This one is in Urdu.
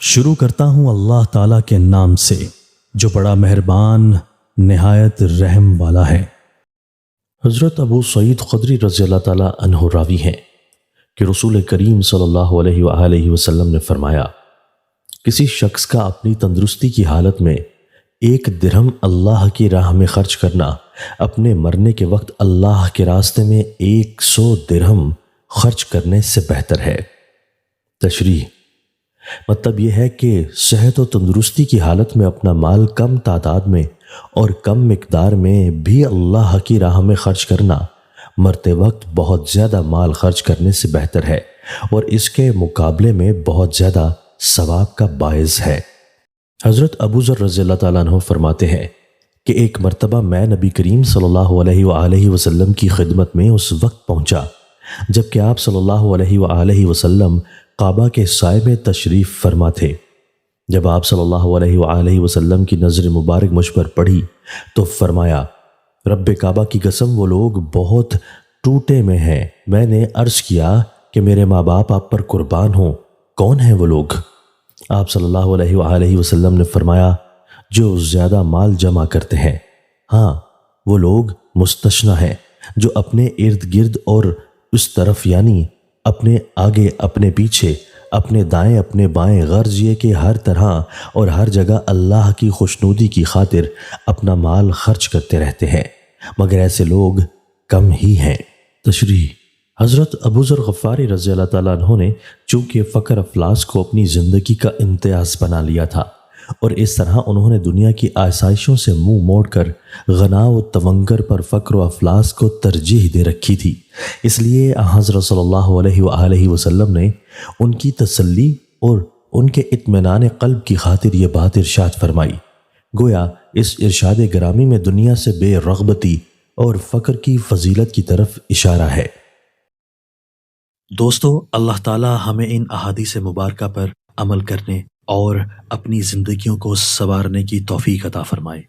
شروع کرتا ہوں اللہ تعالیٰ کے نام سے جو بڑا مہربان نہایت رحم والا ہے۔ حضرت ابو سعید خدری رضی اللہ تعالیٰ عنہ راوی ہیں کہ رسول کریم صلی اللہ علیہ وآلہ وسلم نے فرمایا، کسی شخص کا اپنی تندرستی کی حالت میں 1 درہم اللہ کی راہ میں خرچ کرنا اپنے مرنے کے وقت اللہ کے راستے میں 100 درہم خرچ کرنے سے بہتر ہے۔ تشریح: مطلب یہ ہے کہ صحت و تندرستی کی حالت میں اپنا مال کم تعداد میں اور کم مقدار میں بھی اللہ کی راہ میں خرچ کرنا مرتے وقت بہت زیادہ مال خرچ کرنے سے بہتر ہے اور اس کے مقابلے میں بہت زیادہ ثواب کا باعث ہے۔ حضرت ابو ذر رضی اللہ تعالیٰ عنہ فرماتے ہیں کہ ایک مرتبہ میں نبی کریم صلی اللہ علیہ وآلہ وسلم کی خدمت میں اس وقت پہنچا جبکہ آپ صلی اللہ علیہ وآلہ وسلم کعبہ کے سائے میں تشریف فرما تھے۔ جب آپ صلی اللہ علیہ وآلہ وسلم کی نظر مبارک مجھ پر پڑی تو فرمایا، رب کعبہ کی قسم وہ لوگ بہت ٹوٹے میں ہیں۔ میں نے عرض کیا کہ میرے ماں باپ آپ پر قربان ہوں، کون ہیں وہ لوگ؟ آپ صلی اللہ علیہ وآلہ وسلم نے فرمایا، جو زیادہ مال جمع کرتے ہیں۔ ہاں، وہ لوگ مستثنیٰ ہیں جو اپنے ارد گرد اور اس طرف یعنی اپنے آگے اپنے پیچھے اپنے دائیں اپنے بائیں غرض یہ کہ ہر طرح اور ہر جگہ اللہ کی خوشنودی کی خاطر اپنا مال خرچ کرتے رہتے ہیں، مگر ایسے لوگ کم ہی ہیں۔ تشریح: حضرت ابو ذر غفاری رضی اللہ تعالیٰ عنہ نے چونکہ فقر افلاس کو اپنی زندگی کا امتیاز بنا لیا تھا اور اس طرح انہوں نے دنیا کی آسائشوں سے منہ موڑ کر غنا و تونگر پر فقر و افلاس کو ترجیح دے رکھی تھی، اس لیے حضرت صلی اللہ علیہ وآلہ وسلم نے ان کی تسلی اور ان کے اطمینان قلب کی خاطر یہ بات ارشاد فرمائی۔ گویا اس ارشاد گرامی میں دنیا سے بے رغبتی اور فقر کی فضیلت کی طرف اشارہ ہے۔ دوستو، اللہ تعالی ہمیں ان احادیث مبارکہ پر عمل کرنے اور اپنی زندگیوں کو سنوارنے کی توفیق عطا فرمائے۔